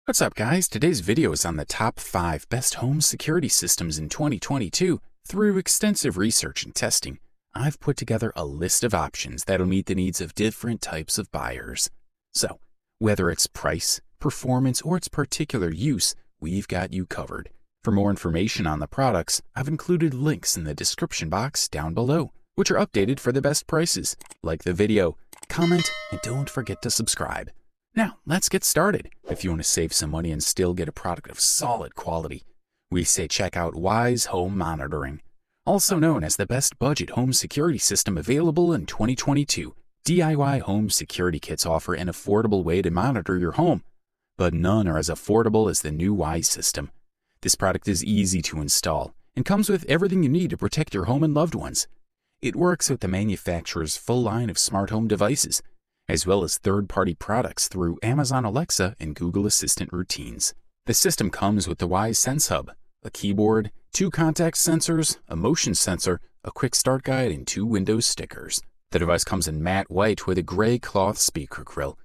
What's up, guys? Today's video is on the top 5 best home security systems in 2022. Through extensive research and testing, I've put together a list of options that'll meet the needs of different types of buyers. So, whether it's price, performance, or its particular use, we've got you covered. For more information on the products, I've included links in the description box down below, which are updated for the best prices. Like the video, comment, and don't forget to subscribe. Now, let's get started. If you want to save some money and still get a product of solid quality, we say check out Wyze Home Monitoring. Also known as the best budget home security system available in 2022, DIY home security kits offer an affordable way to monitor your home, but none are as affordable as the new Wyze system. This product is easy to install and comes with everything you need to protect your home and loved ones. It works with the manufacturer's full line of smart home devices, as well as third-party products through Amazon Alexa and Google Assistant routines. The system comes with the Wyze Sense Hub, a keyboard, 2 contact sensors, a motion sensor, a quick start guide, and 2 Windows stickers. The device comes in matte white with a gray cloth speaker grill.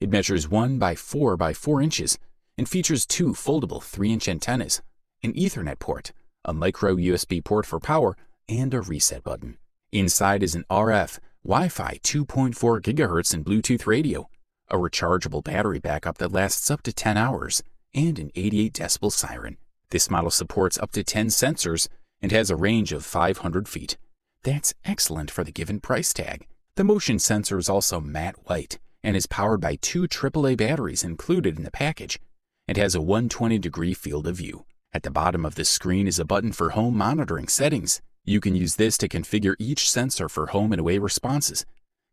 It measures 1 by 4 by 4 inches and features 2 foldable 3-inch antennas, an Ethernet port, a micro USB port for power, and a reset button. Inside is an RF, Wi-Fi 2.4 GHz and Bluetooth radio, a rechargeable battery backup that lasts up to 10 hours, and an 88 decibel siren. This model supports up to 10 sensors and has a range of 500 feet. That's excellent for the given price tag. The motion sensor is also matte white and is powered by 2 AAA batteries included in the package and has a 120-degree field of view. At the bottom of the screen is a button for home monitoring settings. You can use this to configure each sensor for home and away responses,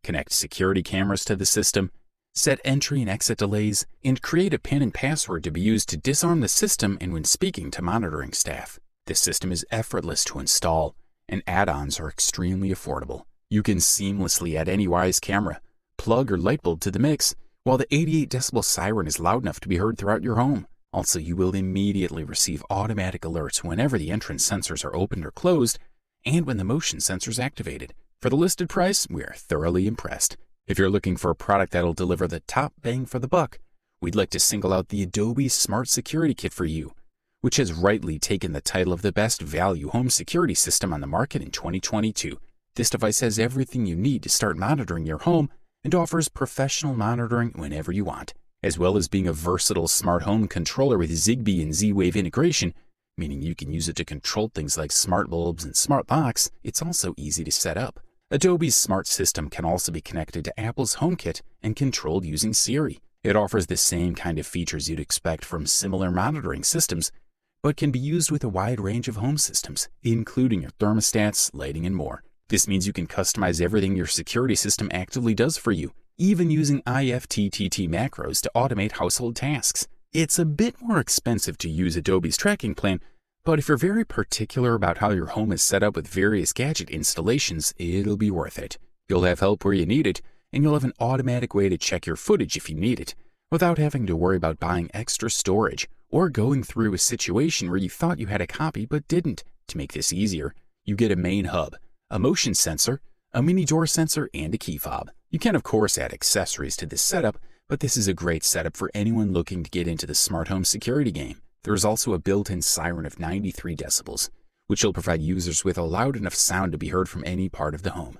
connect security cameras to the system, set entry and exit delays, and create a PIN and password to be used to disarm the system and when speaking to monitoring staff. This system is effortless to install, and add-ons are extremely affordable. You can seamlessly add any Wyze camera, plug or light bulb to the mix, while the 88 decibel siren is loud enough to be heard throughout your home. Also, you will immediately receive automatic alerts whenever the entrance sensors are opened or closed, and when the motion sensor is activated. For the listed price, we are thoroughly impressed. If you're looking for a product that'll deliver the top bang for the buck, we'd like to single out the Adobe Smart Security Kit for you, which has rightly taken the title of the best value home security system on the market in 2022. This device has everything you need to start monitoring your home and offers professional monitoring whenever you want, as well as being a versatile smart home controller with Zigbee and Z-Wave integration, meaning you can use it to control things like smart bulbs and smart locks. It's also easy to set up. Adobe's smart system can also be connected to Apple's HomeKit and controlled using Siri. It offers the same kind of features you'd expect from similar monitoring systems, but can be used with a wide range of home systems, including your thermostats, lighting, and more. This means you can customize everything your security system actively does for you, even using IFTTT macros to automate household tasks. It's a bit more expensive to use Adobe's tracking plan, but if you're very particular about how your home is set up with various gadget installations, it'll be worth it. You'll have help where you need it, and you'll have an automatic way to check your footage if you need it, without having to worry about buying extra storage or going through a situation where you thought you had a copy but didn't. To make this easier, you get a main hub, a motion sensor, a mini door sensor, and a key fob. You can of course add accessories to this setup, but this is a great setup for anyone looking to get into the smart home security game. There is also a built-in siren of 93 decibels, which will provide users with a loud enough sound to be heard from any part of the home.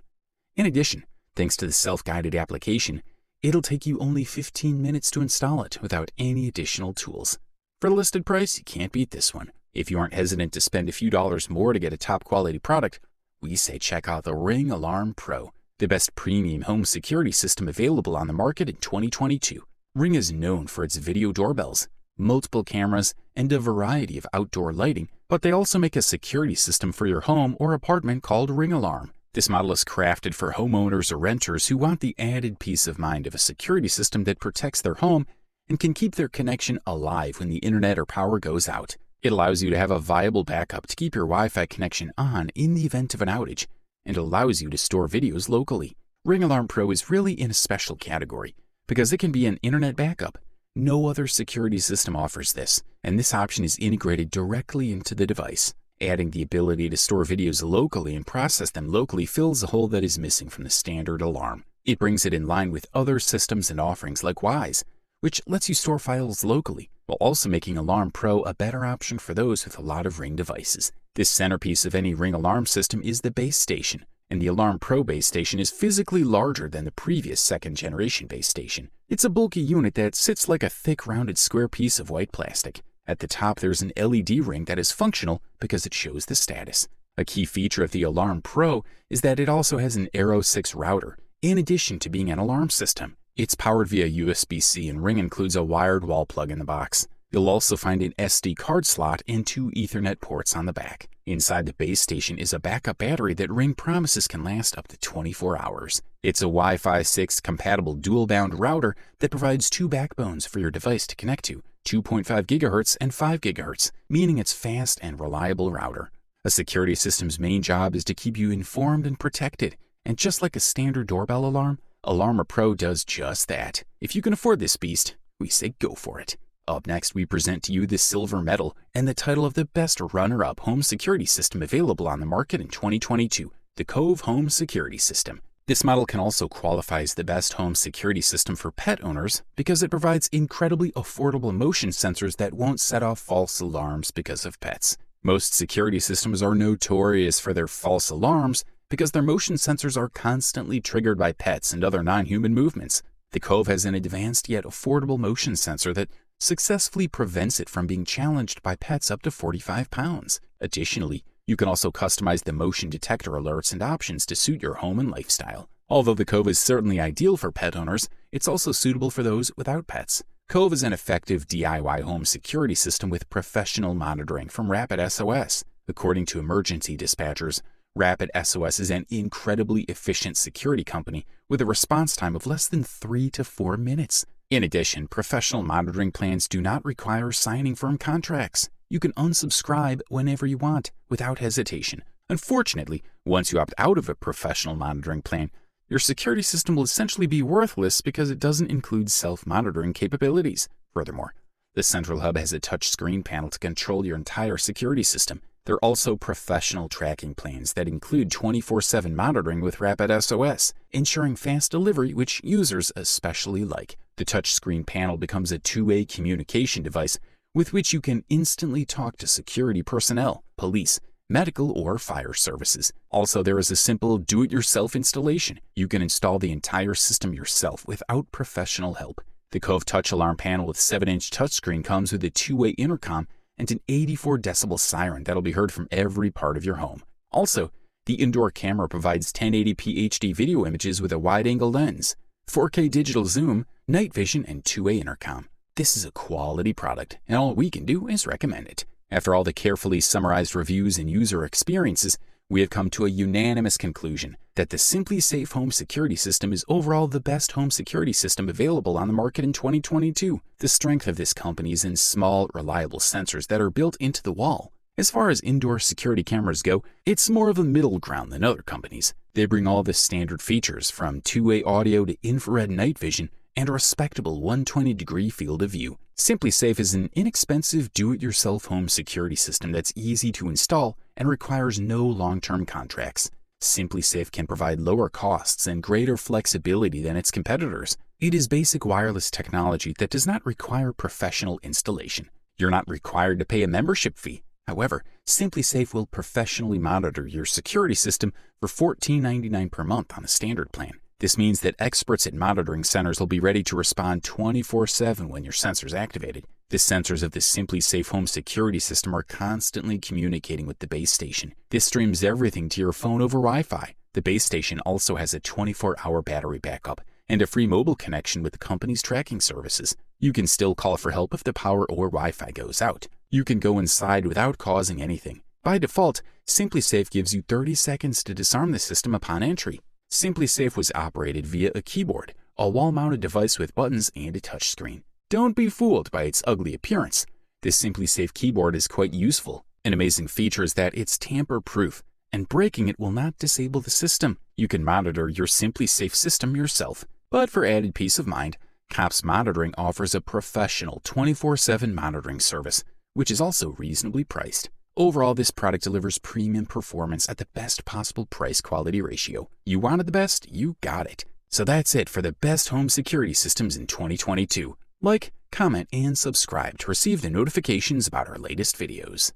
In addition, thanks to the self-guided application, it'll take you only 15 minutes to install it without any additional tools. For the listed price, you can't beat this one. If you aren't hesitant to spend a few dollars more to get a top-quality product, we say check out the Ring Alarm Pro, the best premium home security system available on the market in 2022. Ring is known for its video doorbells, multiple cameras, and a variety of outdoor lighting, but they also make a security system for your home or apartment called Ring Alarm. This model is crafted for homeowners or renters who want the added peace of mind of a security system that protects their home and can keep their connection alive when the internet or power goes out. It allows you to have a viable backup to keep your Wi-Fi connection on in the event of an outage, and allows you to store videos locally. Ring Alarm Pro is really in a special category because it can be an internet backup. No other security system offers this, and this option is integrated directly into the device. Adding the ability to store videos locally and process them locally fills a hole that is missing from the standard alarm. It brings it in line with other systems and offerings like Wyze, which lets you store files locally, while also making Alarm Pro a better option for those with a lot of Ring devices. This centerpiece of any Ring alarm system is the base station, and the Alarm Pro base station is physically larger than the previous second-generation base station. It's a bulky unit that sits like a thick, rounded square piece of white plastic. At the top, there's an LED ring that is functional because it shows the status. A key feature of the Alarm Pro is that it also has an eero 6 router, in addition to being an alarm system. It's powered via USB-C, and Ring includes a wired wall plug in the box. You'll also find an SD card slot and 2 Ethernet ports on the back. Inside the base station is a backup battery that Ring promises can last up to 24 hours. It's a Wi-Fi 6 compatible dual-bound router that provides 2 backbones for your device to connect to, 2.5 GHz and 5 GHz, meaning it's fast and reliable router. A security system's main job is to keep you informed and protected, and just like a standard doorbell alarm, Alarm Pro does just that. If you can afford this beast, we say go for it. Up next, we present to you the silver medal and the title of the best runner-up home security system available on the market in 2022, the Cove Home Security System. This model can also qualify as the best home security system for pet owners because it provides incredibly affordable motion sensors that won't set off false alarms because of pets. Most security systems are notorious for their false alarms because their motion sensors are constantly triggered by pets and other non-human movements. The Cove has an advanced yet affordable motion sensor that successfully prevents it from being challenged by pets up to 45 pounds. Additionally, you can also customize the motion detector alerts and options to suit your home and lifestyle. Although the Cove is certainly ideal for pet owners, it's also suitable for those without pets. Cove is an effective DIY home security system with professional monitoring from RapidSOS. According to emergency dispatchers, RapidSOS is an incredibly efficient security company with a response time of less than 3 to 4 minutes. In addition, professional monitoring plans do not require signing firm contracts. You can unsubscribe whenever you want without hesitation. Unfortunately, once you opt out of a professional monitoring plan, your security system will essentially be worthless because it doesn't include self-monitoring capabilities. Furthermore, the central hub has a touchscreen panel to control your entire security system. There are also professional tracking plans that include 24/7 monitoring with RapidSOS, ensuring fast delivery, which users especially like. The touchscreen panel becomes a two-way communication device with which you can instantly talk to security personnel, police, medical, or fire services. Also, there is a simple do-it-yourself installation. You can install the entire system yourself without professional help. The Cove Touch Alarm panel with 7-inch touchscreen comes with a two-way intercom and an 84 decibel siren that'll be heard from every part of your home. Also, the indoor camera provides 1080p HD video images with a wide-angle lens, 4K digital zoom, night vision, and two-way intercom. This is a quality product, and all we can do is recommend it. After all the carefully summarized reviews and user experiences, we have come to a unanimous conclusion that the SimpliSafe home security system is overall the best home security system available on the market in 2022. The strength of this company is in small, reliable sensors that are built into the wall. As far as indoor security cameras go, it's more of a middle ground than other companies. They bring all the standard features from two-way audio to infrared night vision and a respectable 120-degree field of view. SimpliSafe is an inexpensive do-it-yourself home security system that's easy to install and requires no long-term contracts. SimpliSafe can provide lower costs and greater flexibility than its competitors. It is basic wireless technology that does not require professional installation. You're not required to pay a membership fee. However, SimpliSafe will professionally monitor your security system for $14.99 per month on a standard plan. This means that experts at monitoring centers will be ready to respond 24/7 when your sensor is activated. The sensors of the SimpliSafe home security system are constantly communicating with the base station. This streams everything to your phone over Wi-Fi. The base station also has a 24-hour battery backup and a free mobile connection with the company's tracking services. You can still call for help if the power or Wi-Fi goes out. You can go inside without causing anything. By default, SimpliSafe gives you 30 seconds to disarm the system upon entry. SimpliSafe was operated via a keyboard, a wall-mounted device with buttons and a touchscreen. Don't be fooled by its ugly appearance. This SimpliSafe keyboard is quite useful. An amazing feature is that it's tamper-proof, and breaking it will not disable the system. You can monitor your SimpliSafe system yourself. But for added peace of mind, COPS Monitoring offers a professional 24/7 monitoring service, which is also reasonably priced. Overall, this product delivers premium performance at the best possible price-quality ratio. You wanted the best, you got it. So that's it for the best home security systems in 2022. Like, comment, and subscribe to receive the notifications about our latest videos.